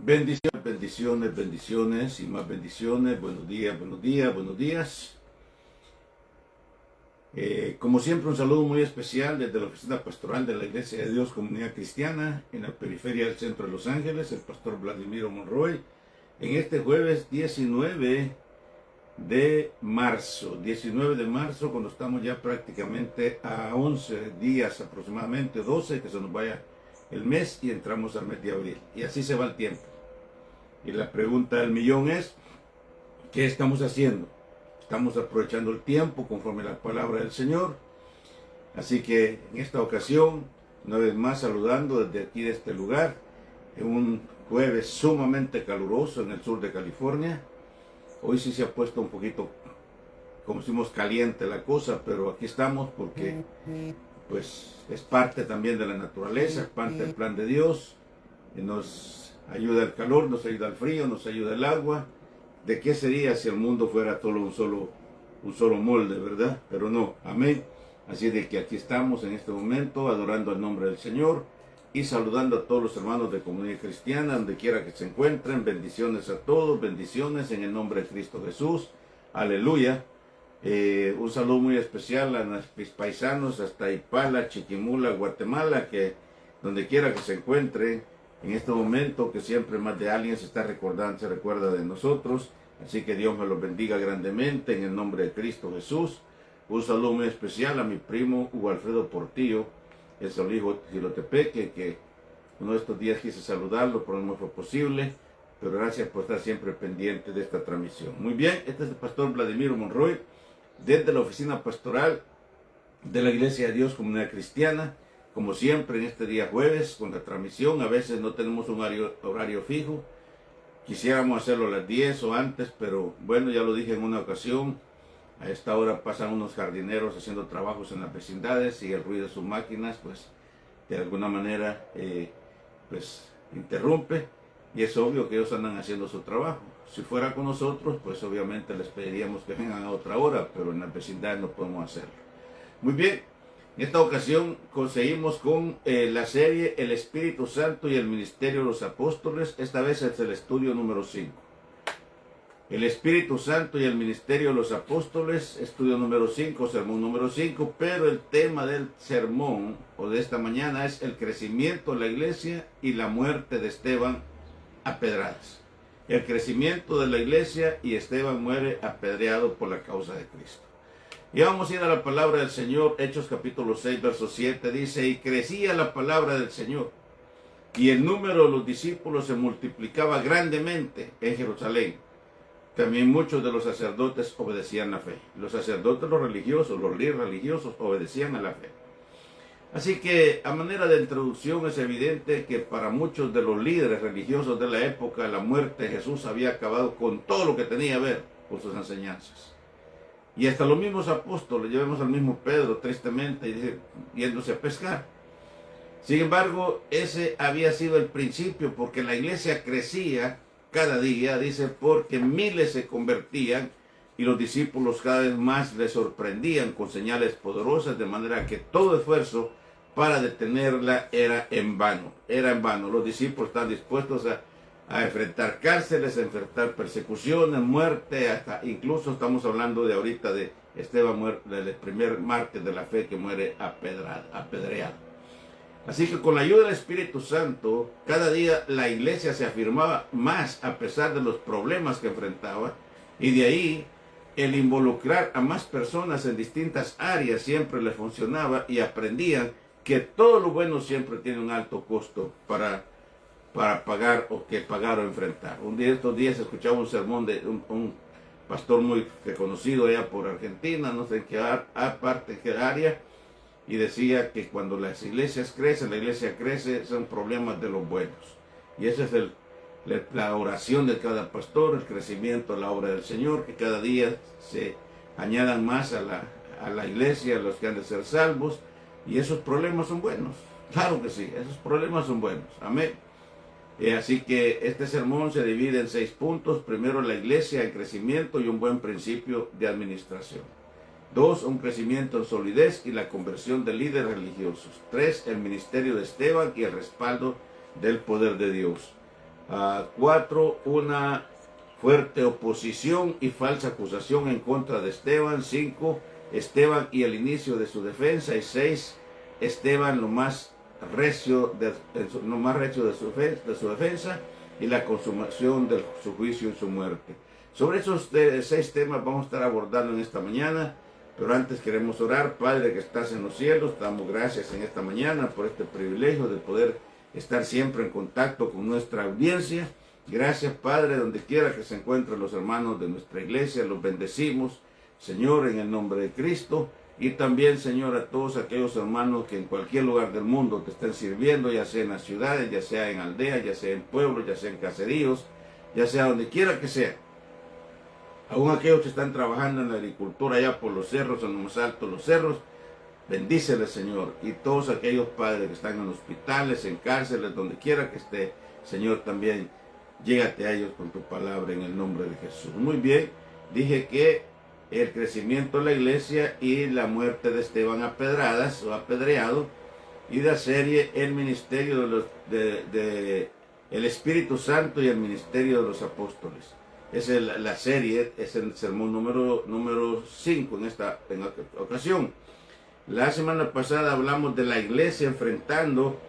Bendiciones, bendiciones, bendiciones y más bendiciones. Buenos días, buenos días, buenos días. Como siempre, un saludo muy especial desde la oficina pastoral de la Iglesia de Dios Comunidad Cristiana en la periferia del centro de Los Ángeles, el pastor Vladimiro Monroy, en este jueves 19 de marzo, cuando estamos ya prácticamente a 11 días aproximadamente, 12, que se nos vaya el mes y entramos al mes de abril. Y así se va el tiempo. Y la pregunta del millón es, ¿qué estamos haciendo? Estamos aprovechando el tiempo conforme a la palabra del Señor. Así que en esta ocasión, una vez más saludando desde aquí de este lugar, en un jueves sumamente caluroso en el sur de California. Hoy sí se ha puesto un poquito, como decimos, caliente la cosa, pero aquí estamos porque pues es parte también de la naturaleza, es parte del plan de Dios. Y nos ayuda el calor, nos ayuda el frío, nos ayuda el agua. ¿De qué sería si el mundo fuera solo un solo molde, verdad? Pero no, amén. Así de que aquí estamos en este momento adorando el nombre del Señor y saludando a todos los hermanos de Comunidad Cristiana, donde quiera que se encuentren. Bendiciones a todos, bendiciones en el nombre de Cristo Jesús. Aleluya. Un saludo muy especial a mis paisanos hasta Ipala, Chiquimula, Guatemala, que donde quiera que se encuentren en este momento, que siempre más de alguien se está recordando, se recuerda de nosotros. Así que Dios me los bendiga grandemente en el nombre de Cristo Jesús. Un saludo muy especial a mi primo Hugo Alfredo Portillo, el hijo de Gilotepeque, que uno de estos días quise saludarlo, pero no fue posible. Pero gracias por estar siempre pendiente de esta transmisión. Muy bien, este es el pastor Vladimiro Monroy, desde la oficina pastoral de la Iglesia de Dios Comunidad Cristiana. Como siempre en este día jueves con la transmisión, a veces no tenemos un horario fijo. Quisiéramos hacerlo a las 10 o antes, pero bueno, ya lo dije en una ocasión. A esta hora pasan unos jardineros haciendo trabajos en las vecindades y el ruido de sus máquinas, pues de alguna manera, pues interrumpe. Y es obvio que ellos andan haciendo su trabajo. Si fuera con nosotros, pues obviamente les pediríamos que vengan a otra hora, pero en las vecindades no podemos hacerlo. Muy bien. En esta ocasión conseguimos con la serie El Espíritu Santo y el Ministerio de los Apóstoles. Esta vez es el estudio número 5. El Espíritu Santo y el Ministerio de los Apóstoles, estudio número 5, sermón número 5. Pero el tema del sermón o de esta mañana es el crecimiento de la iglesia y la muerte de Esteban a pedradas. El crecimiento de la iglesia y Esteban muere apedreado por la causa de Cristo. Y vamos a ir a la palabra del Señor. Hechos capítulo 6, verso 7 dice: y crecía la palabra del Señor, y el número de los discípulos se multiplicaba grandemente en Jerusalén. También muchos de los sacerdotes obedecían la fe. Los sacerdotes, los religiosos, los líderes religiosos obedecían a la fe. Así que a manera de introducción es evidente que para muchos de los líderes religiosos de la época, la muerte de Jesús había acabado con todo lo que tenía que ver con sus enseñanzas. Y hasta los mismos apóstoles, llevemos al mismo Pedro tristemente yéndose a pescar. Sin embargo, ese había sido el principio, porque la iglesia crecía cada día, dice, porque miles se convertían y los discípulos cada vez más les sorprendían con señales poderosas, de manera que todo esfuerzo para detenerla era en vano. Era en vano. Los discípulos están dispuestos a enfrentar cárceles, a enfrentar persecuciones, muerte, hasta incluso estamos hablando de ahorita de Esteban, del primer mártir de la fe que muere apedreado. Así que con la ayuda del Espíritu Santo, cada día la iglesia se afirmaba más a pesar de los problemas que enfrentaba, y de ahí el involucrar a más personas en distintas áreas siempre le funcionaba, y aprendían que todo lo bueno siempre tiene un alto costo para pagar o enfrentar. Un día de estos días escuchaba un sermón de un pastor muy reconocido allá por Argentina, no sé en qué parte, en qué área, y decía que cuando las iglesias crecen, la iglesia crece, son problemas de los buenos. Y esa es la oración de cada pastor, el crecimiento de la obra del Señor, que cada día se añadan más a la iglesia, a los que han de ser salvos, y esos problemas son buenos. Claro que sí, esos problemas son buenos. Amén. Así que este sermón se divide en 6 puntos. Primero, la iglesia en crecimiento y un buen principio de administración. 2, un crecimiento en solidez y la conversión de líderes religiosos. 3, el ministerio de Esteban y el respaldo del poder de Dios. 4, una fuerte oposición y falsa acusación en contra de Esteban. 5, Esteban y el inicio de su defensa. Y 6, Esteban lo más recio de su defensa y la consumación de su juicio y su muerte. Sobre esos 6 temas vamos a estar abordando en esta mañana, pero antes queremos orar. Padre que estás en los cielos, te damos gracias en esta mañana por este privilegio de poder estar siempre en contacto con nuestra audiencia. Gracias, Padre, donde quiera que se encuentren los hermanos de nuestra iglesia, los bendecimos, Señor, en el nombre de Cristo. Y también, Señor, a todos aquellos hermanos que en cualquier lugar del mundo te estén sirviendo, ya sea en las ciudades, ya sea en aldeas, ya sea en pueblos, ya sea en caseríos, ya sea donde quiera que sea. Aún aquellos que están trabajando en la agricultura allá por los cerros, en lo más alto de los cerros, bendíceles, Señor. Y todos aquellos padres que están en hospitales, en cárceles, donde quiera que esté, Señor, también llégate a ellos con tu palabra en el nombre de Jesús. Muy bien, dije que el crecimiento de la iglesia y la muerte de Esteban a pedradas o apedreado, y la serie el ministerio de el Espíritu Santo y el ministerio de los apóstoles. Es la serie, es el sermón número 5 en esta ocasión. La semana pasada hablamos de la iglesia enfrentando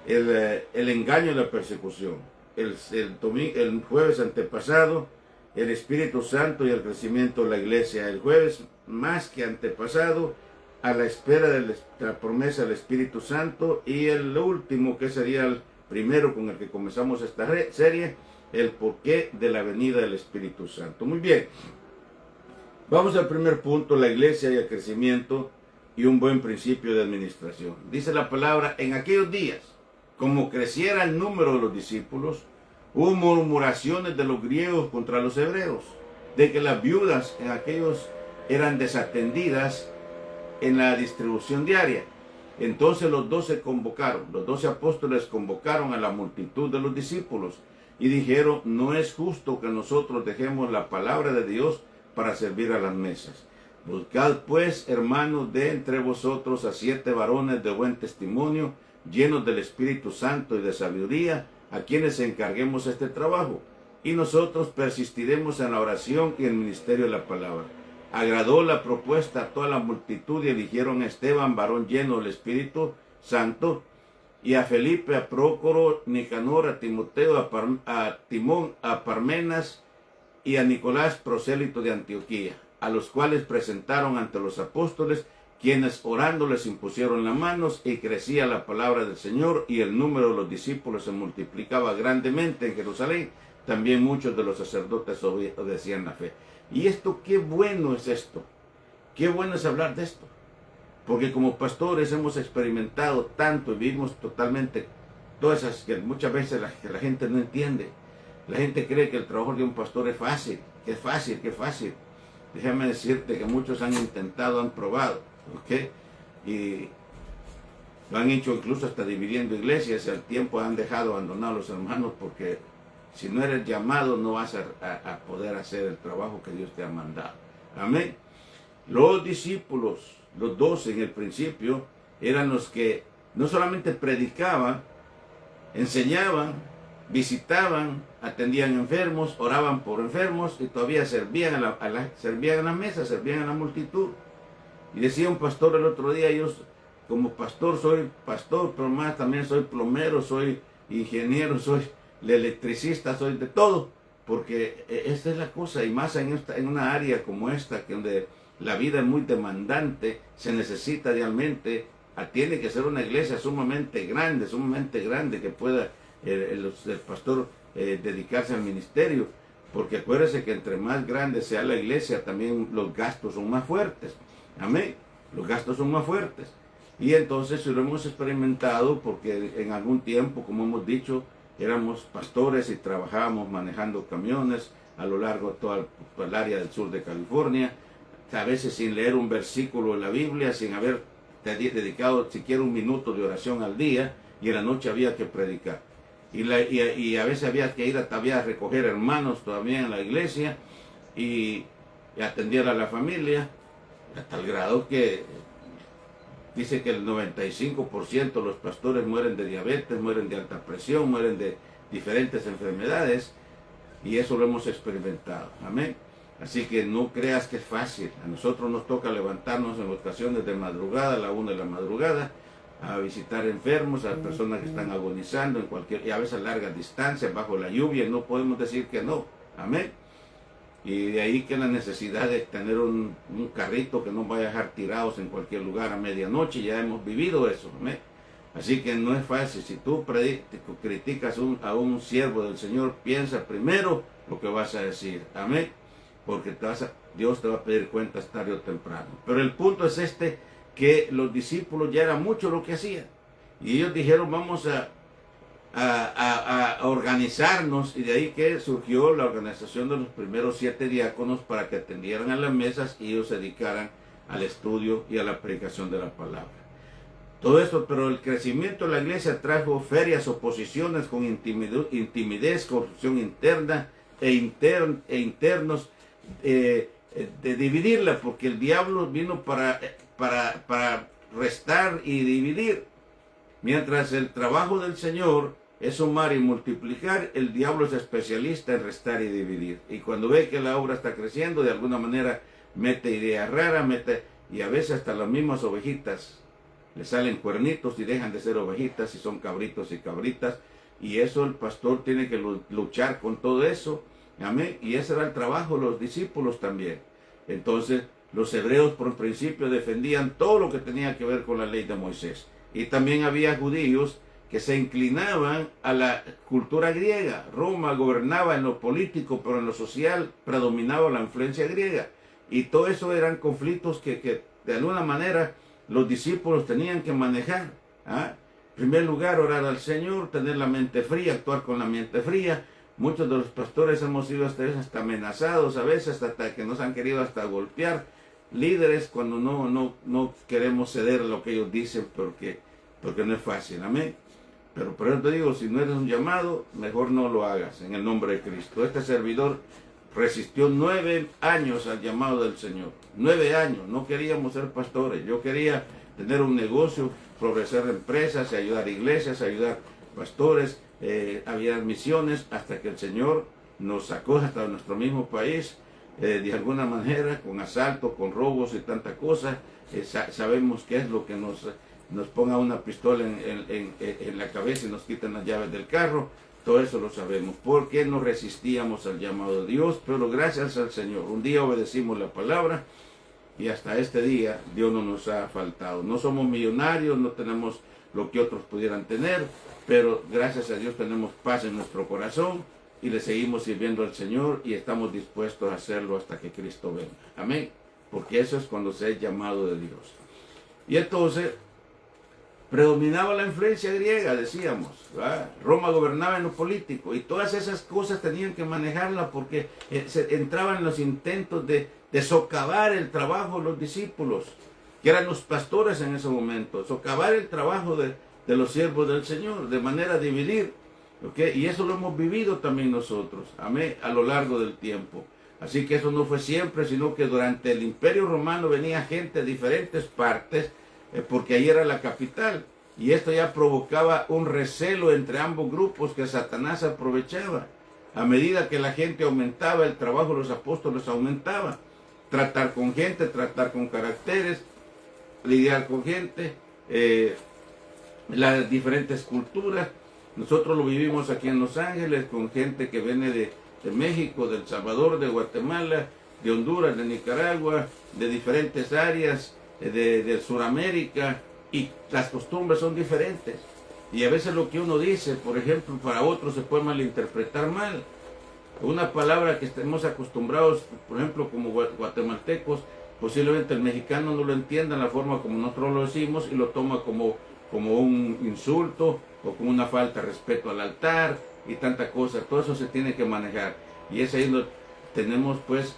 el engaño y la persecución. El jueves antepasado, el Espíritu Santo y el crecimiento de la iglesia. El jueves más que antepasado, a la espera de la promesa del Espíritu Santo. Y el último, que sería el primero con el que comenzamos esta serie, el porqué de la venida del Espíritu Santo. Muy bien, vamos al primer punto: la iglesia y el crecimiento y un buen principio de administración. Dice la palabra: en aquellos días, como creciera el número de los discípulos, hubo murmuraciones de los griegos contra los hebreos, de que las viudas en aquellos eran desatendidas en la distribución diaria. Entonces los 12 apóstoles convocaron a la multitud de los discípulos y dijeron: no es justo que nosotros dejemos la palabra de Dios para servir a las mesas. Buscad pues, hermanos, de entre vosotros a 7 varones de buen testimonio, llenos del Espíritu Santo y de sabiduría, a quienes encarguemos este trabajo, y nosotros persistiremos en la oración y el ministerio de la palabra. Agradó la propuesta a toda la multitud y eligieron a Esteban, varón lleno del Espíritu Santo, y a Felipe, a Prócoro, Nicanor, a Timoteo, a Timón, a Parmenas y a Nicolás, prosélito de Antioquía, a los cuales presentaron ante los apóstoles, quienes orando les impusieron las manos, y crecía la palabra del Señor, y el número de los discípulos se multiplicaba grandemente en Jerusalén. También muchos de los sacerdotes obedecían la fe. Y esto, qué bueno es esto, qué bueno es hablar de esto, porque como pastores hemos experimentado tanto y vivimos totalmente todas esas que muchas veces la gente no entiende. La gente cree que el trabajo de un pastor es fácil, que es fácil, que es fácil. Déjame decirte que muchos han intentado, han probado, ¿ok? Y lo han hecho incluso hasta dividiendo iglesias, y al tiempo han dejado abandonar a los hermanos, porque si no eres llamado no vas a poder hacer el trabajo que Dios te ha mandado. Amén. Los discípulos, los 12 en el principio, eran los que no solamente predicaban, enseñaban, visitaban, atendían enfermos, oraban por enfermos, y todavía servían servían a la mesa, servían a la multitud. Y decía un pastor el otro día: yo como pastor soy pastor, pero más también soy plomero, soy ingeniero, soy electricista, soy de todo, porque esta es la cosa. Y más en una área como esta, que donde la vida es muy demandante, se necesita realmente, tiene que ser una iglesia sumamente grande, que pueda el pastor dedicarse al ministerio, porque acuérdese que entre más grande sea la iglesia, también los gastos son más fuertes. Amén, los gastos son más fuertes. Y entonces lo hemos experimentado, porque en algún tiempo, como hemos dicho, éramos pastores y trabajábamos manejando camiones a lo largo de toda el área del sur de California, a veces sin leer un versículo de la Biblia, sin haber dedicado siquiera un minuto de oración al día, y en la noche había que predicar. Y a veces había que ir a recoger hermanos todavía en la iglesia, y atender a la familia, hasta el grado que dice que el 95% de los pastores mueren de diabetes, mueren de alta presión, mueren de diferentes enfermedades, y eso lo hemos experimentado. Amén. Así que no creas que es fácil. A nosotros nos toca levantarnos en ocasiones de madrugada, a la 1 de la madrugada, a visitar enfermos, a personas que están agonizando en cualquier, y a veces a largas distancias, bajo la lluvia, y no podemos decir que no. Amén. Y de ahí que la necesidad de tener un carrito que no vaya a dejar tirados en cualquier lugar a medianoche, ya hemos vivido eso. Amén. Así que no es fácil. Si tú criticas a un siervo del Señor, piensa primero lo que vas a decir. Amén. Porque Dios te va a pedir cuentas tarde o temprano. Pero el punto es que los discípulos ya era mucho lo que hacían. Y ellos dijeron, vamos a organizarnos, y de ahí que surgió la organización de los primeros 7 diáconos para que atendieran a las mesas y ellos se dedicaran al estudio y a la predicación de la palabra. Todo esto, pero el crecimiento de la iglesia trajo ferias oposiciones con intimidez, corrupción interna e internos, de dividirla, porque el diablo vino para restar y dividir. Mientras el trabajo del Señor es sumar y multiplicar, el diablo es especialista en restar y dividir. Y cuando ve que la obra está creciendo, de alguna manera mete ideas raras, y a veces hasta las mismas ovejitas le salen cuernitos y dejan de ser ovejitas y son cabritos y cabritas. Y eso el pastor tiene que luchar con todo eso. Amén. Y ese era el trabajo de los discípulos también. Entonces, los hebreos por principio defendían todo lo que tenía que ver con la ley de Moisés. Y también había judíos que se inclinaban a la cultura griega. Roma gobernaba en lo político, pero en lo social predominaba la influencia griega. Y todo eso eran conflictos que de alguna manera los discípulos tenían que manejar. En primer lugar, orar al Señor, tener la mente fría, actuar con la mente fría. Muchos de los pastores hemos sido hasta amenazados, a veces hasta que nos han querido hasta golpear. Líderes cuando no queremos ceder a lo que ellos dicen porque no es fácil. Amén. Pero por eso te digo, si no eres un llamado, mejor no lo hagas en el nombre de Cristo. Este servidor resistió 9 años al llamado del Señor. 9 años. No queríamos ser pastores. Yo quería tener un negocio, progresar empresas, ayudar iglesias, ayudar pastores, había misiones, hasta que el Señor nos sacó hasta nuestro mismo país, de alguna manera, con asaltos, con robos y tanta cosa. Sabemos qué es lo que nos ponga una pistola en la cabeza y nos quitan las llaves del carro. Todo eso lo sabemos, porque no resistíamos al llamado de Dios, pero gracias al Señor, un día obedecimos la palabra y hasta este día Dios no nos ha faltado. No somos millonarios, no tenemos lo que otros pudieran tener, pero gracias a Dios tenemos paz en nuestro corazón y le seguimos sirviendo al Señor y estamos dispuestos a hacerlo hasta que Cristo venga. Amén, porque eso es cuando se es llamado de Dios. Y entonces predominaba la influencia griega, decíamos, ¿verdad? Roma gobernaba en lo político y todas esas cosas tenían que manejarla porque se entraban en los intentos de socavar el trabajo de los discípulos, que eran los pastores en ese momento, socavar el trabajo de los siervos del Señor, de manera de dividir, ¿okay? Y eso lo hemos vivido también nosotros, amén, a lo largo del tiempo. Así que eso no fue siempre, sino que durante el Imperio Romano venía gente de diferentes partes, porque ahí era la capital, y esto ya provocaba un recelo entre ambos grupos que Satanás aprovechaba. A medida que la gente aumentaba, el trabajo de los apóstoles aumentaba. Tratar con gente, tratar con caracteres, lidiar con gente, las diferentes culturas. Nosotros lo vivimos aquí en Los Ángeles con gente que viene de México, de El Salvador, de Guatemala, de Honduras, de Nicaragua, de diferentes áreas, de Sudamérica, y las costumbres son diferentes. Y a veces lo que uno dice, por ejemplo, para otros se puede malinterpretar mal. Una palabra que estemos acostumbrados, por ejemplo, como guatemaltecos, posiblemente el mexicano no lo entienda en la forma como nosotros lo decimos y lo toma como un insulto o como una falta de respeto al altar y tanta cosa. Todo eso se tiene que manejar. Y es ahí donde tenemos pues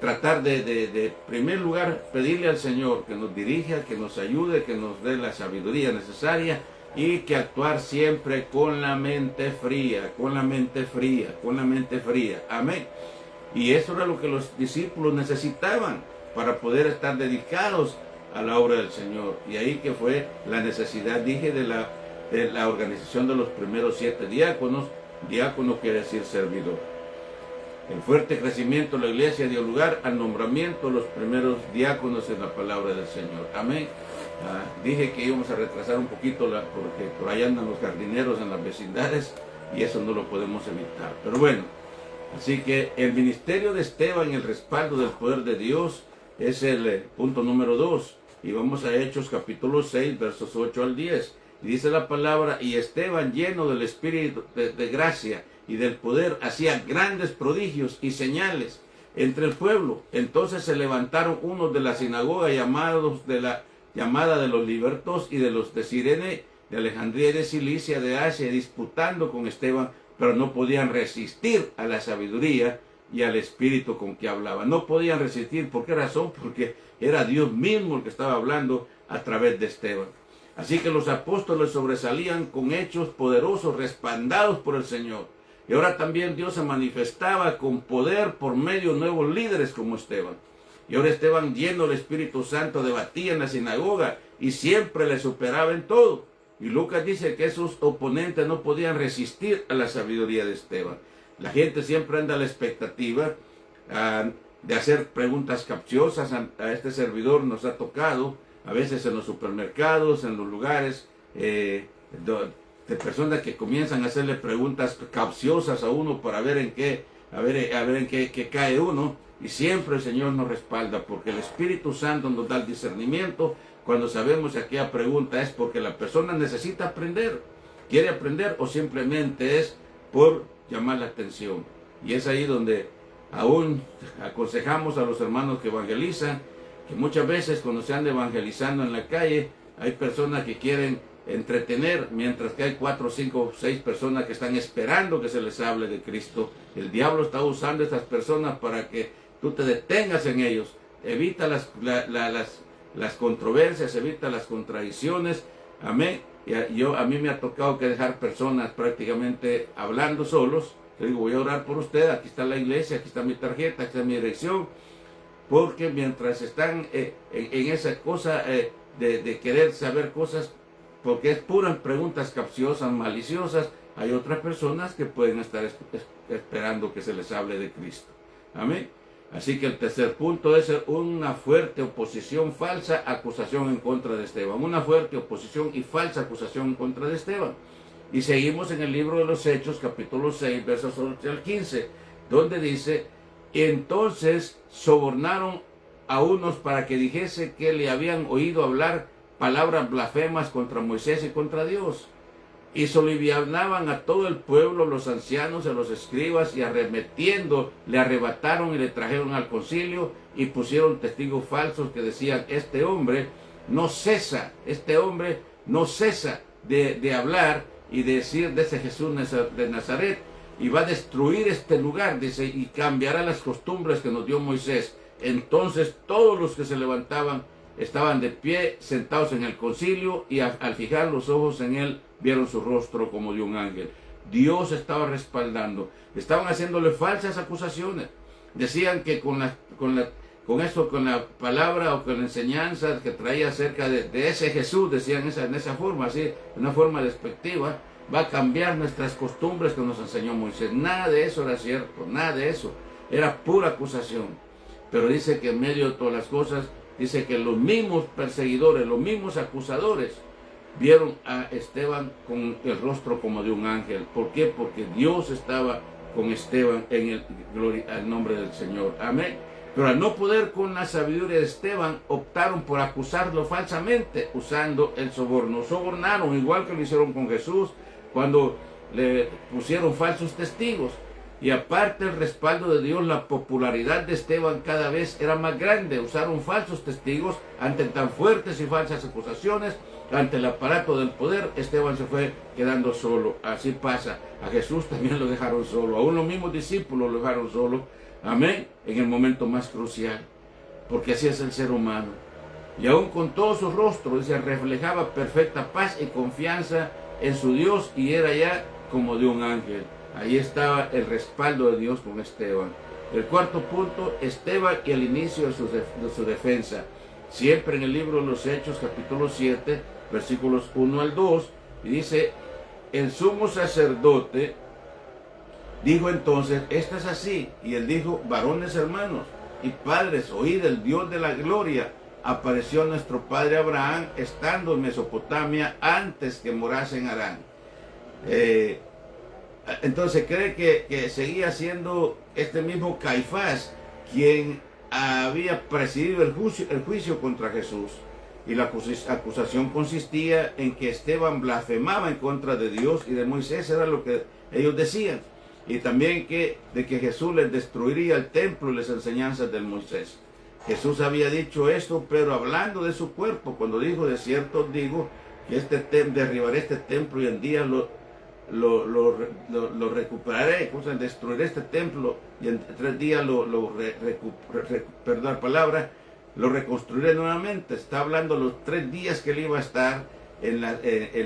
tratar de primer lugar pedirle al Señor que nos dirija, que nos ayude, que nos dé la sabiduría necesaria y que actuar siempre con la mente fría, con la mente fría, con la mente fría. Amén. Y eso era lo que los discípulos necesitaban para poder estar dedicados a la obra del Señor. Y ahí que fue la necesidad, dije, de la la organización de los primeros 7 diáconos. Diácono quiere decir servidor. El fuerte crecimiento de la iglesia dio lugar al nombramiento de los primeros diáconos en la palabra del Señor. Amén. Dije que íbamos a retrasar un poquito porque por ahí andan los jardineros en las vecindades y eso no lo podemos evitar. Pero bueno, así que el ministerio de Esteban y el respaldo del poder de Dios es el punto número 2. Y vamos a Hechos capítulo 6, versos 8 al 10. Y dice la palabra: y Esteban, lleno del Espíritu de gracia y del poder, hacía grandes prodigios y señales entre el pueblo. Entonces se levantaron unos de la sinagoga llamados de la llamada de los libertos y de los de Cirene, de Alejandría y de Cilicia, de Asia, disputando con Esteban, pero no podían resistir a la sabiduría y al espíritu con que hablaba. No podían resistir. ¿Por qué razón? Porque era Dios mismo el que estaba hablando a través de Esteban. Así que los apóstoles sobresalían con hechos poderosos respaldados por el Señor. Y ahora también Dios se manifestaba con poder por medio de nuevos líderes como Esteban. Y ahora Esteban, lleno del Espíritu Santo, debatía en la sinagoga y siempre le superaba en todo. Y Lucas dice que sus oponentes no podían resistir a la sabiduría de Esteban. La gente siempre anda a la expectativa de hacer preguntas capciosas. A este servidor nos ha tocado, a veces en los supermercados, en los lugares, de personas que comienzan a hacerle preguntas capciosas a uno para ver en qué, a ver en qué cae uno. Y siempre el Señor nos respalda, porque el Espíritu Santo nos da el discernimiento. Cuando sabemos que aquella pregunta es porque la persona necesita aprender, quiere aprender, o simplemente es por llamar la atención. Y es ahí donde aún aconsejamos a los hermanos que evangelizan, que muchas veces cuando se anda evangelizando en la calle, hay personas que quieren entretener, mientras que hay 4, 5, 6 personas que están esperando que se les hable de Cristo. El diablo está usando a estas personas para que tú te detengas en ellos. Evita las controversias, evita las contradicciones. Amén. A mí me ha tocado que dejar personas prácticamente hablando solos. Le digo: voy a orar por usted, aquí está la iglesia, aquí está mi tarjeta, aquí está mi dirección. Porque mientras están en esa cosa de querer saber cosas, porque es puras preguntas capciosas, maliciosas, hay otras personas que pueden estar esperando que se les hable de Cristo. Amén. Así que el tercer punto es una fuerte oposición, falsa acusación en contra de Esteban. Una fuerte oposición y falsa acusación en contra de Esteban. Y seguimos en el libro de los Hechos, capítulo 6, versos 8 al 15, donde dice: entonces sobornaron a unos para que dijese que le habían oído hablar palabras blasfemas contra Moisés y contra Dios. Y solivianaban a todo el pueblo, los ancianos y los escribas, y arremetiendo le arrebataron y le trajeron al concilio y pusieron testigos falsos que decían: este hombre no cesa de hablar y de decir de ese Jesús de Nazaret, y va a destruir este lugar, dice, y cambiará las costumbres que nos dio Moisés. Entonces todos los que se levantaban estaban de pie, sentados en el concilio, y al fijar los ojos en él, vieron su rostro como de un ángel. Dios estaba respaldando. Estaban haciéndole falsas acusaciones. Decían que con la palabra o con la enseñanza que traía acerca de ese Jesús, decían en esa forma, así, de una forma despectiva, va a cambiar nuestras costumbres que nos enseñó Moisés. Nada de eso era cierto, nada de eso. Era pura acusación. Pero dice que en medio de todas las cosas, dice que los mismos perseguidores, los mismos acusadores, vieron a Esteban con el rostro como de un ángel. ¿Por qué? Porque Dios estaba con Esteban en el nombre del Señor. Amén. Pero al no poder con la sabiduría de Esteban, optaron por acusarlo falsamente usando el soborno. Sobornaron, igual que lo hicieron con Jesús cuando le pusieron falsos testigos. Y aparte el respaldo de Dios, la popularidad de Esteban cada vez era más grande. Usaron falsos testigos ante tan fuertes y falsas acusaciones. Ante el aparato del poder, Esteban se fue quedando solo. Así pasa. A Jesús también lo dejaron solo. Aún los mismos discípulos lo dejaron solo. Amén. En el momento más crucial. Porque así es el ser humano. Y aún con todo su rostro, se reflejaba perfecta paz y confianza en su Dios, y era ya como de un ángel. Ahí estaba el respaldo de Dios con Esteban. El cuarto punto, Esteban y el inicio de su defensa. Siempre en el libro de los Hechos, capítulo 7, versículos 1 al 2, Y dice, el sumo sacerdote dijo entonces, esta es así. Y él dijo, varones hermanos y padres, oíd, el Dios de la gloria apareció a nuestro padre Abraham estando en Mesopotamia antes que morase en Harán. Entonces cree que seguía siendo este mismo Caifás quien había presidido el juicio contra Jesús. Y la acusación consistía en que Esteban blasfemaba en contra de Dios y de Moisés, era lo que ellos decían. Y también de que Jesús les destruiría el templo y las enseñanzas del Moisés. Jesús había dicho esto, pero hablando de su cuerpo, cuando dijo, de cierto digo, que derribaré este templo y en días lo recuperaré, destruiré este templo y en 3 días lo reconstruiré nuevamente. Está hablando los 3 días que él iba a estar en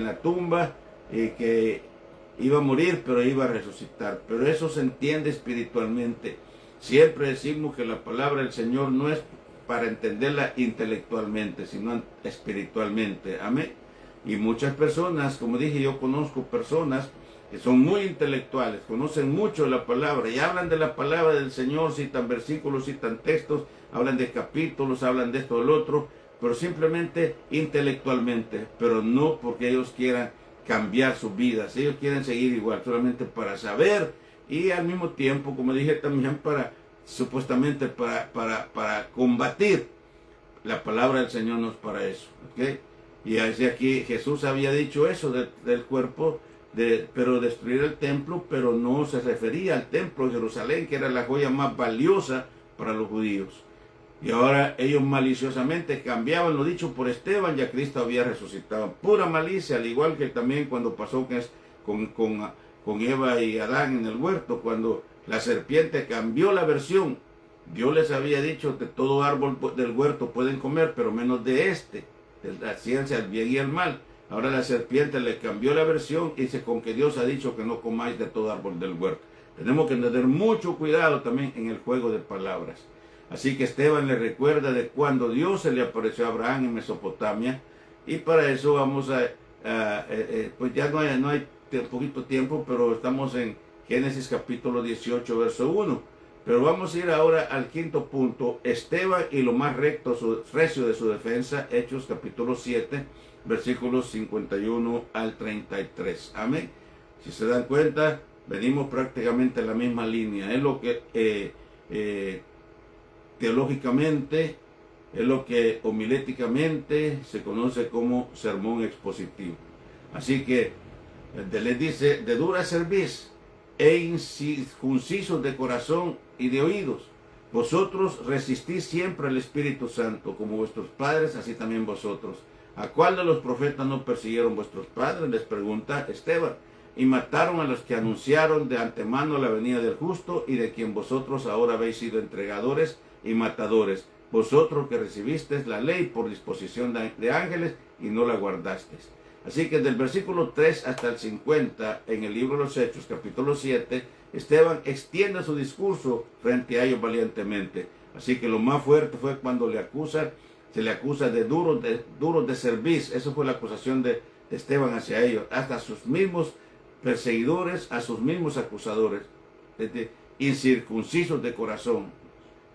la tumba y que iba a morir, pero iba a resucitar. Pero eso se entiende espiritualmente. Siempre decimos que la palabra del Señor no es para entenderla intelectualmente, sino espiritualmente. Amén. Y muchas personas, como dije, yo conozco personas que son muy intelectuales, conocen mucho la palabra y hablan de la palabra del Señor, citan versículos, citan textos, hablan de capítulos, hablan de esto o del otro, pero simplemente intelectualmente, pero no porque ellos quieran cambiar sus vidas, ellos quieren seguir igual, solamente para saber y al mismo tiempo, como dije también, supuestamente para combatir. La palabra del Señor no es para eso, ¿ok? Y así aquí Jesús había dicho eso del cuerpo, pero destruir el templo, pero no se refería al templo de Jerusalén, que era la joya más valiosa para los judíos. Y ahora ellos maliciosamente cambiaban lo dicho por Esteban, ya Cristo había resucitado. Pura malicia, al igual que también cuando pasó con Eva y Adán en el huerto, cuando la serpiente cambió la versión. Dios les había dicho que todo árbol del huerto pueden comer, pero menos de de la ciencia del bien y el mal. Ahora la serpiente le cambió la versión y dice con que Dios ha dicho que no comáis de todo árbol del huerto. Tenemos que tener mucho cuidado también en el juego de palabras. Así que Esteban le recuerda de cuando Dios se le apareció a Abraham en Mesopotamia. Y para eso vamos pues ya no hay poquito tiempo, pero estamos en Génesis capítulo 18, verso 1. Pero vamos a ir ahora al quinto punto, Esteban y lo más recio de su defensa, Hechos capítulo 7, versículos 51 al 33. Amén. Si se dan cuenta, venimos prácticamente en la misma línea. Es lo que teológicamente, es lo que homiléticamente se conoce como sermón expositivo. Así que les dice, de dura cerviz e incircuncisos de corazón y de oídos, vosotros resistís siempre al Espíritu Santo, como vuestros padres, así también vosotros. ¿A cuál de los profetas no persiguieron vuestros padres? Les pregunta Esteban. Y mataron a los que anunciaron de antemano la venida del justo y de quien vosotros ahora habéis sido entregadores y matadores. Vosotros que recibisteis la ley por disposición de ángeles y no la guardasteis. Así que del versículo 3 hasta el 50, en el libro de los Hechos, capítulo 7, Esteban extiende su discurso frente a ellos valientemente. Así que lo más fuerte fue cuando se le acusa de duros de cerviz. Esa fue la acusación de Esteban hacia ellos, hasta sus mismos perseguidores, a sus mismos acusadores, incircuncisos de corazón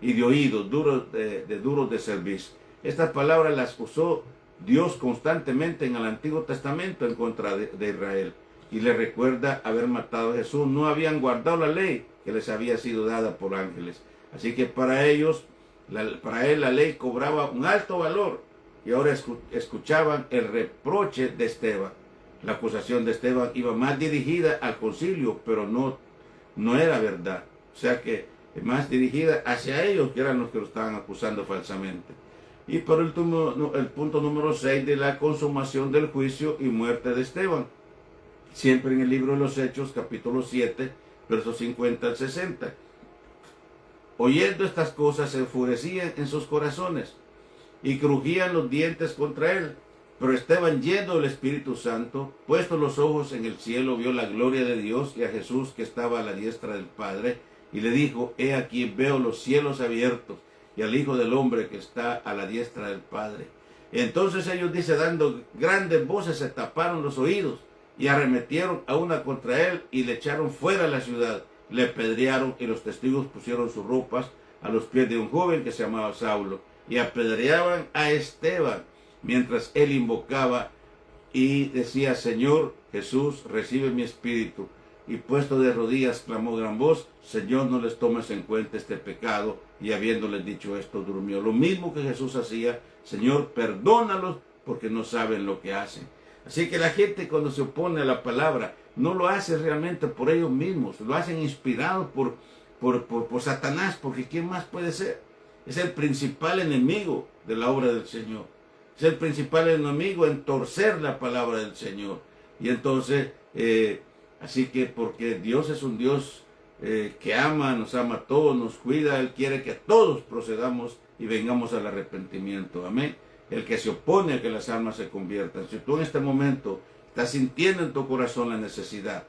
y de oídos, duros de cerviz. Estas palabras las usó Dios constantemente en el Antiguo Testamento en contra de Israel. Y le recuerda haber matado a Jesús. No habían guardado la ley que les había sido dada por ángeles. Así que para él la ley cobraba un alto valor. Y ahora escuchaban el reproche de Esteban. La acusación de Esteban iba más dirigida al concilio, pero no era verdad. O sea que más dirigida hacia ellos, que eran los que lo estaban acusando falsamente. Y por último, el punto número 6 de la consumación del juicio y muerte de Esteban. Siempre en el libro de los Hechos, capítulo 7, versos 50 al 60. Oyendo estas cosas se enfurecían en sus corazones y crujían los dientes contra él. Pero Esteban, lleno del Espíritu Santo, puestos los ojos en el cielo, vio la gloria de Dios y a Jesús que estaba a la diestra del Padre, y le dijo, he aquí veo los cielos abiertos y al Hijo del Hombre que está a la diestra del Padre. Entonces ellos, dice, dando grandes voces, se taparon los oídos y arremetieron a una contra él y le echaron fuera de la ciudad, le apedrearon y los testigos pusieron sus ropas a los pies de un joven que se llamaba Saulo y apedreaban a Esteban mientras él invocaba y decía: Señor Jesús, recibe mi espíritu. Y puesto de rodillas clamó gran voz: Señor, no les tomes en cuenta este pecado. Y habiéndoles dicho esto, durmió. Lo mismo que Jesús hacía: Señor, perdónalos porque no saben lo que hacen. Así que la gente, cuando se opone a la palabra, no lo hace realmente por ellos mismos, lo hacen inspirados por Satanás, porque ¿quién más puede ser? Es el principal enemigo de la obra del Señor. Es el principal enemigo en torcer la palabra del Señor. Y entonces, así que porque Dios es un Dios que ama, nos ama a todos, nos cuida, Él quiere que todos procedamos y vengamos al arrepentimiento. Amén. El que se opone a que las almas se conviertan. Si tú en este momento estás sintiendo en tu corazón la necesidad,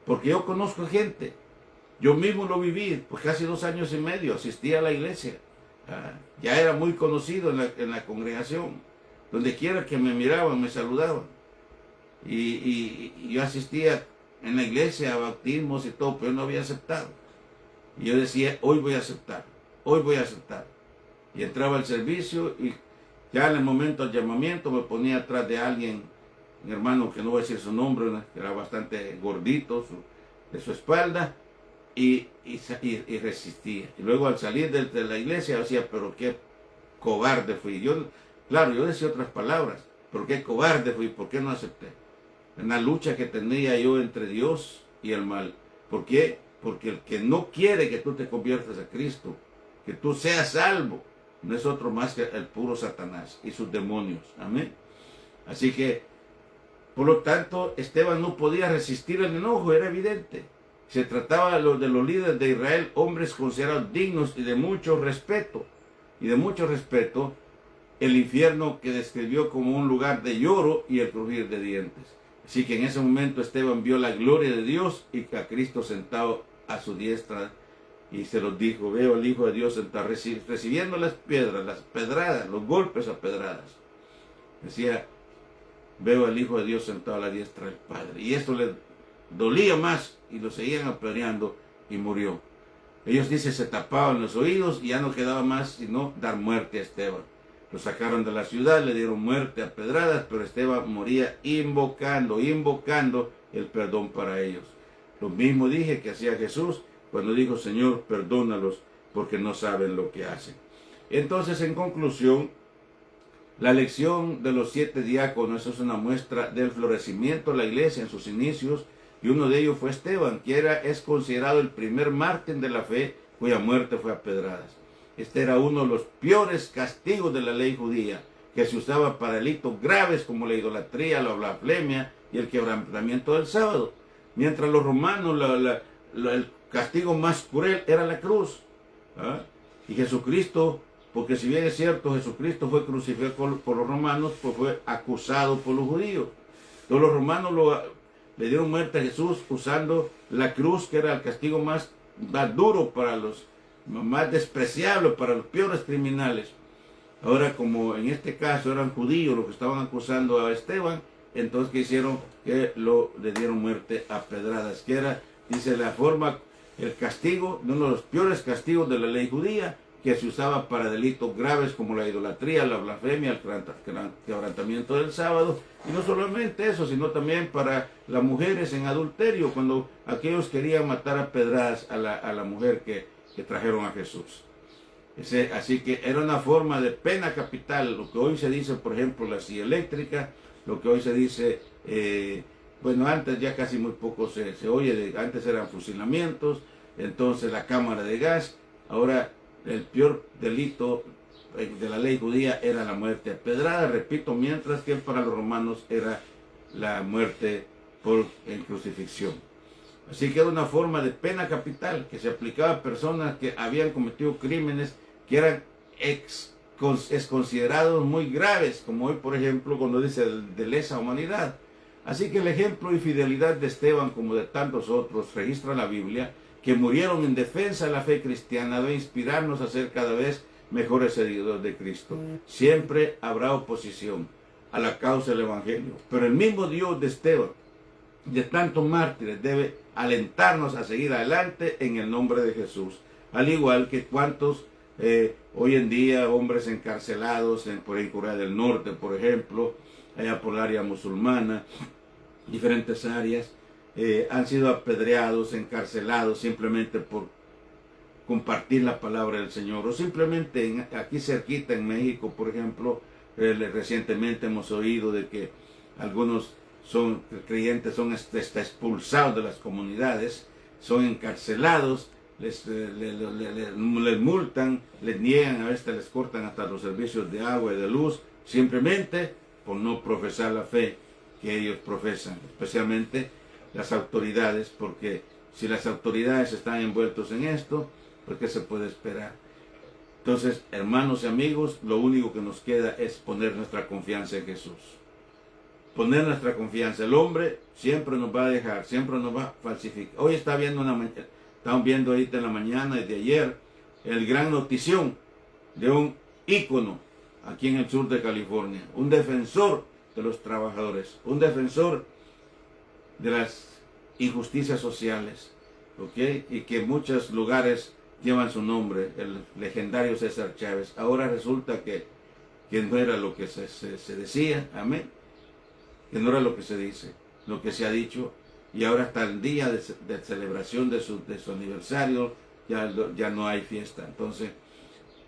porque yo conozco gente, yo mismo lo viví, pues casi 2 años y medio, asistí a la iglesia, ya era muy conocido en la congregación, donde quiera que me miraban, me saludaban, y yo asistía en la iglesia a bautismos y todo, pero yo no había aceptado, y yo decía: hoy voy a aceptar, hoy voy a aceptar, y entraba al servicio, y ya en el momento del llamamiento me ponía atrás de alguien, un hermano que no voy a decir su nombre, que era bastante gordito, de su espalda, y resistía. Y luego al salir de la iglesia decía: pero qué cobarde fui. Yo, claro, yo decía otras palabras: pero qué cobarde fui, ¿por qué no acepté? En la lucha que tenía yo entre Dios y el mal. ¿Por qué? Porque el que no quiere que tú te conviertas a Cristo, que tú seas salvo, no es otro más que el puro Satanás y sus demonios. Amén. Así que, por lo tanto, Esteban no podía resistir el enojo, era evidente. Se trataba de los líderes de Israel, hombres considerados dignos y de mucho respeto. Y de mucho respeto, el infierno que describió como un lugar de lloro y el crujir de dientes. Así que en ese momento Esteban vio la gloria de Dios y a Cristo sentado a su diestra. Y se los dijo: veo al Hijo de Dios sentado, recibiendo las piedras, las pedradas, los golpes a pedradas. Decía: veo al Hijo de Dios sentado a la diestra del Padre. Y esto le dolía más y lo seguían apedreando y murió. Ellos dicen se tapaban los oídos y ya no quedaba más sino dar muerte a Esteban. Lo sacaron de la ciudad, le dieron muerte a pedradas, pero Esteban moría invocando el perdón para ellos. Lo mismo dije que hacía Jesús cuando dijo: Señor, perdónalos porque no saben lo que hacen. Entonces, en conclusión, la elección de los 7 diáconos es una muestra del florecimiento de la iglesia en sus inicios, y uno de ellos fue Esteban, que es considerado el primer mártir de la fe, cuya muerte fue a pedradas. Este era uno de los peores castigos de la ley judía, que se usaba para delitos graves como la idolatría, la blasfemia y el quebrantamiento del sábado. Mientras los romanos, el castigo más cruel era la cruz. Y Jesucristo, porque si bien es cierto, Jesucristo fue crucificado por los romanos, pues fue acusado por los judíos. Entonces los romanos le dieron muerte a Jesús usando la cruz, que era el castigo más duro para los más despreciables, para los peores criminales. Ahora, como en este caso eran judíos los que estaban acusando a Esteban, entonces ¿qué hicieron? Que le dieron muerte a pedradas, que era, dice la forma, el castigo, uno de los peores castigos de la ley judía, que se usaba para delitos graves como la idolatría, la blasfemia, el quebrantamiento del sábado, y no solamente eso, sino también para las mujeres en adulterio, cuando aquellos querían matar a pedradas a la mujer que trajeron a Jesús. Así que era una forma de pena capital, lo que hoy se dice, por ejemplo, la silla eléctrica, lo que hoy se dice, bueno, antes ya casi muy poco se oye, antes eran fusilamientos, entonces la cámara de gas. Ahora el peor delito de la ley judía era la muerte a pedrada, repito, mientras que para los romanos era la muerte por crucifixión. Así que era una forma de pena capital que se aplicaba a personas que habían cometido crímenes que eran considerados muy graves, como hoy, por ejemplo, cuando dice de lesa humanidad. Así que el ejemplo y fidelidad de Esteban, como de tantos otros, registra la Biblia, que murieron en defensa de la fe cristiana, debe inspirarnos a ser cada vez mejores seguidores de Cristo. Siempre habrá oposición a la causa del Evangelio, pero el mismo Dios de Esteban, de tantos mártires debe alentarnos a seguir adelante en el nombre de Jesús. Al igual que cuantos hoy en día hombres encarcelados por en Corea del Norte, por ejemplo, allá por el área musulmana, diferentes áreas, han sido apedreados, encarcelados simplemente por compartir la palabra del Señor, o simplemente aquí cerquita en México, por ejemplo, recientemente hemos oído de que algunos creyentes son expulsados de las comunidades, son encarcelados, les multan, les niegan, a veces les cortan hasta los servicios de agua y de luz, simplemente por no profesar la fe que ellos profesan, especialmente las autoridades, porque si las autoridades están envueltos en esto, pues ¿qué se puede esperar? Entonces, hermanos y amigos, lo único que nos queda es poner nuestra confianza en Jesús. Poner nuestra confianza. El hombre siempre nos va a dejar, siempre nos va a falsificar. Hoy estamos viendo ahorita en la mañana y de ayer el gran notición de un ícono aquí en el sur de California, un defensor de los trabajadores, un defensor de las injusticias sociales, ¿ok? Y que en muchos lugares llevan su nombre, el legendario César Chávez. Ahora resulta que no era lo que se decía, amén, que no era lo que se dice, lo que se ha dicho, y ahora hasta el día de celebración de su aniversario ya no hay fiesta. Entonces,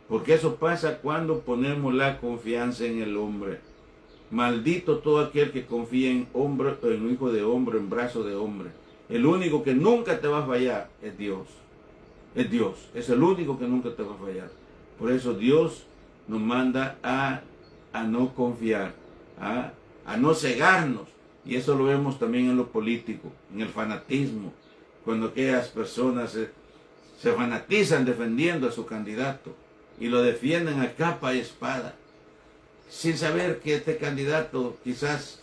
porque eso pasa cuando ponemos la confianza en el hombre. Maldito todo aquel que confía en hombre, en hijo de hombre, en brazo de hombre. El único que nunca te va a fallar es Dios. Es Dios, es el único que nunca te va a fallar. Por eso Dios nos manda a no confiar, a no cegarnos. Y eso lo vemos también en lo político, en el fanatismo. Cuando aquellas personas se fanatizan defendiendo a su candidato y lo defienden a capa y espada, sin saber que este candidato quizás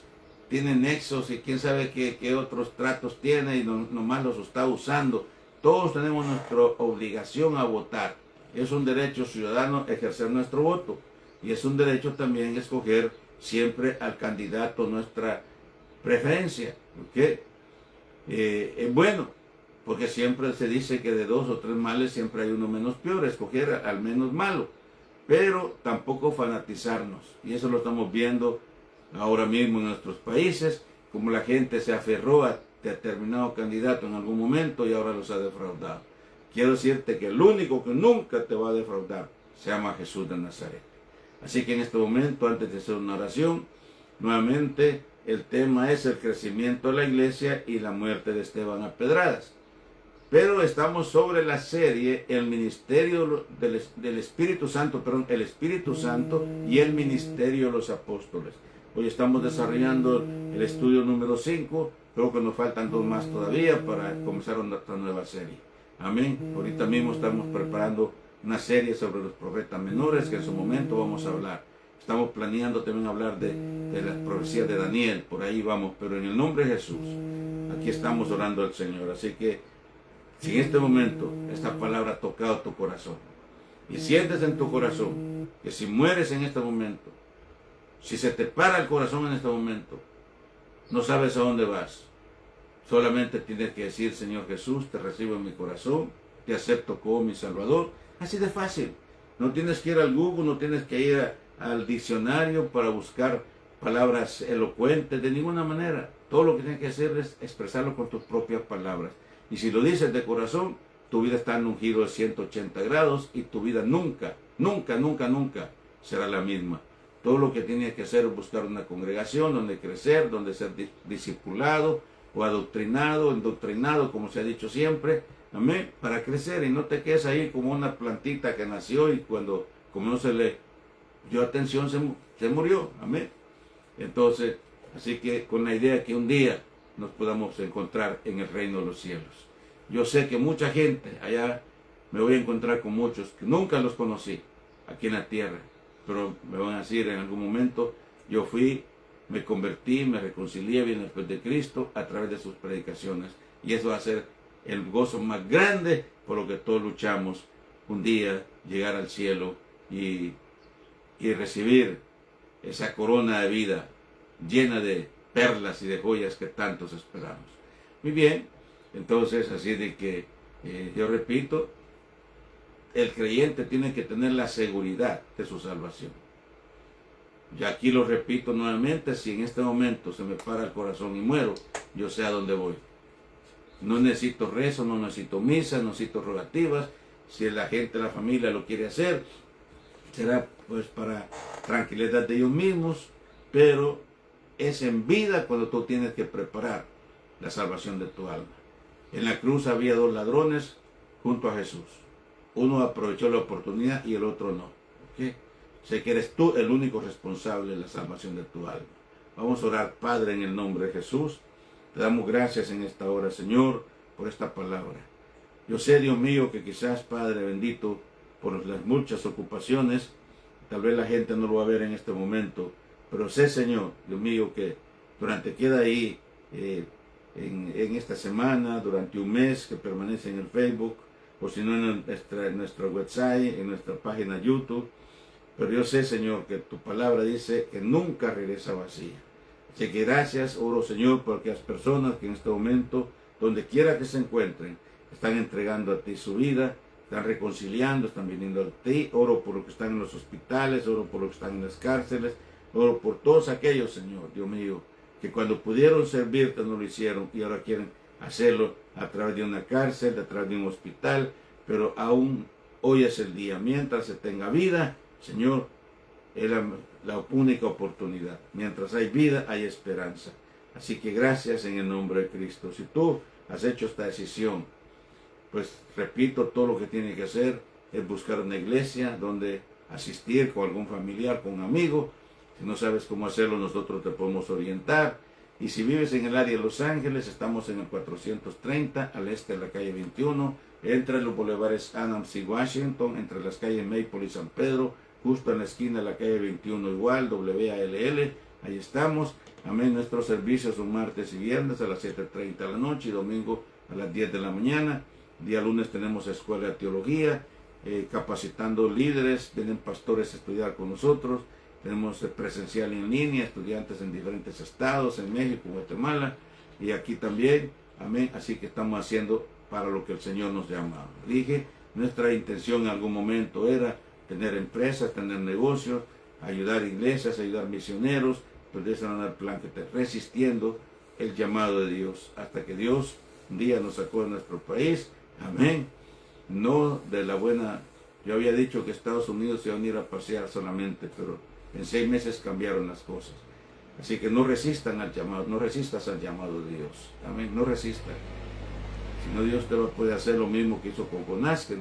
tiene nexos y quién sabe qué otros tratos tiene y nomás los está usando. Todos tenemos nuestra obligación a votar. Es un derecho ciudadano ejercer nuestro voto. Y es un derecho también escoger siempre al candidato nuestra preferencia. ¿Okay? Es bueno, porque siempre se dice que de 2 o 3 males siempre hay uno menos peor, escoger al menos malo. Pero tampoco fanatizarnos. Y eso lo estamos viendo ahora mismo en nuestros países, como la gente se aferró a determinado candidato en algún momento y ahora los ha defraudado. Quiero decirte que el único que nunca te va a defraudar se llama Jesús de Nazaret. Así que en este momento, antes de hacer una oración, nuevamente el tema es el crecimiento de la iglesia y la muerte de Esteban a pedradas. Pero estamos sobre la serie el ministerio del Espíritu Santo, el Espíritu Santo y el ministerio de los apóstoles. Hoy estamos desarrollando el estudio número 5, creo que nos faltan 2 más todavía para comenzar nuestra nueva serie. Amén. Ahorita mismo estamos preparando una serie sobre los profetas menores que en su momento vamos a hablar. Estamos planeando también hablar de las profecías de Daniel, por ahí vamos, pero en el nombre de Jesús, aquí estamos orando al Señor. Así que si en este momento esta palabra ha tocado tu corazón y sientes en tu corazón que si mueres en este momento, si se te para el corazón en este momento, no sabes a dónde vas, solamente tienes que decir: Señor Jesús, te recibo en mi corazón, te acepto como mi Salvador. Así de fácil. No tienes que ir al Google, no tienes que ir al diccionario para buscar palabras elocuentes, de ninguna manera. Todo lo que tienes que hacer es expresarlo con tus propias palabras. Y si lo dices de corazón, tu vida está en un giro de 180 grados y tu vida nunca, nunca, nunca, nunca será la misma. Todo lo que tienes que hacer es buscar una congregación donde crecer, donde ser discipulado o adoctrinado, endoctrinado, como se ha dicho siempre, amén, para crecer y no te quedes ahí como una plantita que nació y cuando, como no se le dio atención, se murió, amén. Entonces, así que con la idea que un día nos podamos encontrar en el reino de los cielos. Yo sé que mucha gente allá, me voy a encontrar con muchos que nunca los conocí aquí en la tierra, pero me van a decir en algún momento: yo fui, me convertí, me reconcilié bien después de Cristo a través de sus predicaciones. Y eso va a ser el gozo más grande por lo que todos luchamos, un día llegar al cielo y recibir esa corona de vida llena de perlas y de joyas que tantos esperamos. Muy bien, entonces así de que yo repito, el creyente tiene que tener la seguridad de su salvación. Y aquí lo repito nuevamente, si en este momento se me para el corazón y muero, yo sé a dónde voy. No necesito rezo, no necesito misa, no necesito rogativas. Si la gente, la familia lo quiere hacer, será pues para tranquilidad de ellos mismos, pero es en vida cuando tú tienes que preparar la salvación de tu alma. En la cruz había dos ladrones junto a Jesús. Uno aprovechó la oportunidad y el otro no. ¿Okay? Sé que eres tú el único responsable de la salvación de tu alma. Vamos a orar, Padre, en el nombre de Jesús. Te damos gracias en esta hora, Señor, por esta palabra. Yo sé, Dios mío, que quizás, Padre bendito, por las muchas ocupaciones, tal vez la gente no lo va a ver en este momento, pero sé, Señor, Dios mío, que durante queda ahí, en esta semana, durante un mes, que permanece en el Facebook, o si no en nuestro website, en nuestra página YouTube. Pero yo sé, Señor, que tu palabra dice que nunca regresa vacía. Así que gracias, oro, Señor, por aquellas personas que en este momento, donde quiera que se encuentren, están entregando a ti su vida, están reconciliando, están viniendo a ti. Oro por los que están en los hospitales, oro por los que están en las cárceles, oro por todos aquellos, Señor, Dios mío, que cuando pudieron servirte no lo hicieron y ahora quieren hacerlo a través de una cárcel, a través de un hospital, pero aún hoy es el día. Mientras se tenga vida, Señor, es la única oportunidad. Mientras hay vida, hay esperanza. Así que gracias en el nombre de Cristo. Si tú has hecho esta decisión, pues repito, todo lo que tiene que hacer es buscar una iglesia donde asistir con algún familiar, con un amigo. Si no sabes cómo hacerlo, nosotros te podemos orientar. Y si vives en el área de Los Ángeles, estamos en el 430, al este de la calle 21, entre los bulevares Adams y Washington, entre las calles Maple y San Pedro, justo en la esquina de la calle 21 igual, WALL, ahí estamos. Amén, nuestros servicios son martes y viernes a las 7:30 de la noche y domingo a las 10 de la mañana. Día lunes tenemos escuela de teología, capacitando líderes, vienen pastores a estudiar con nosotros. Tenemos presencial en línea, estudiantes en diferentes estados, en México, Guatemala y aquí también. Amén. Así que estamos haciendo para lo que el Señor nos llama. Dije, nuestra intención en algún momento era tener empresas, tener negocios, ayudar iglesias, ayudar misioneros, pero de ese no era el plan que está resistiendo el llamado de Dios, hasta que Dios un día nos sacó de nuestro país. Amén. No de la buena, yo había dicho que Estados Unidos se iba a ir a pasear solamente, pero en 6 meses cambiaron las cosas. Así que no resistan al llamado, no resistas al llamado de Dios. Amén, no resistas. Si no, Dios te puede hacer lo mismo que hizo con Jonás, que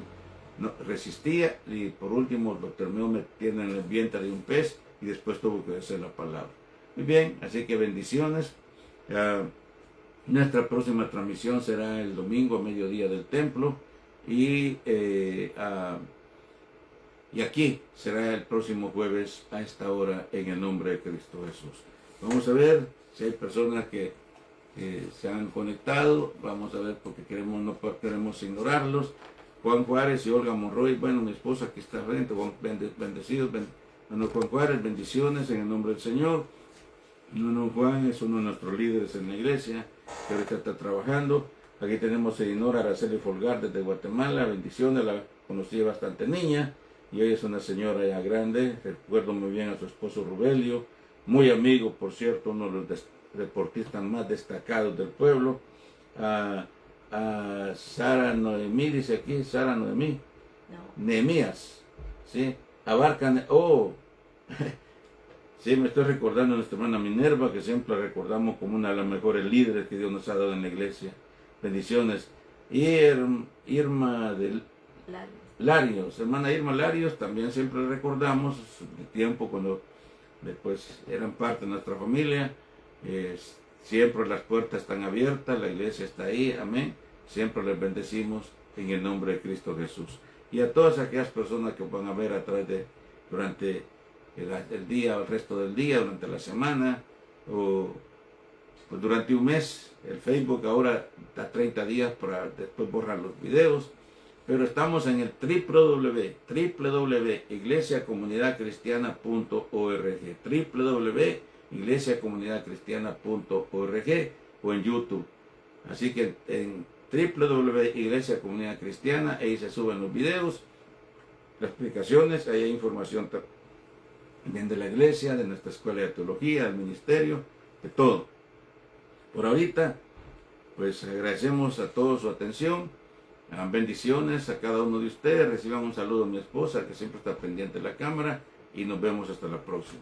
no, resistía y por último lo terminó metiendo en el vientre de un pez y después tuvo que hacer la palabra. Muy bien, así que bendiciones. Nuestra próxima transmisión será el domingo a mediodía del templo y aquí será el próximo jueves a esta hora en el nombre de Cristo Jesús. Vamos a ver si hay personas que se han conectado. Vamos a ver porque no queremos ignorarlos. Juan Juárez y Olga Monroy, bueno, mi esposa que está frente, bendecidos. Bueno, Juan Juárez, bendiciones en el nombre del Señor. Hermano Juan es uno de nuestros líderes en la iglesia, que ahorita está trabajando. Aquí tenemos a Dinora Araceli Folgar desde Guatemala, bendiciones, la conocí bastante niña. Y hoy es una señora ya grande, recuerdo muy bien a su esposo Rubelio, muy amigo, por cierto, uno de los deportistas más destacados del pueblo. A Sara Noemí, dice aquí, Sara Noemí, no. Nehemías, ¿sí? Abarcan, sí, me estoy recordando a nuestra hermana Minerva, que siempre la recordamos como una de las mejores líderes que Dios nos ha dado en la iglesia. Bendiciones. Y Irma del Larios, hermana Irma Larios, también siempre recordamos el tiempo cuando después eran parte de nuestra familia. Siempre las puertas están abiertas, la iglesia está ahí, amén. Siempre les bendecimos en el nombre de Cristo Jesús. Y a todas aquellas personas que van a ver a través de, durante el día, el resto del día, durante la semana, o pues durante un mes. El Facebook ahora da 30 días para después borrar los videos. Pero estamos en el www.iglesiacomunidadcristiana.org, iglesiacomunidadcristiana.org o en YouTube. Así que en www.iglesiacomunidadcristiana, ahí se suben los videos, las explicaciones, ahí hay información también de la iglesia, de nuestra escuela de teología, del ministerio, de todo. Por ahorita, pues agradecemos a todos su atención, bendiciones a cada uno de ustedes, reciban un saludo a mi esposa que siempre está pendiente de la cámara y nos vemos hasta la próxima.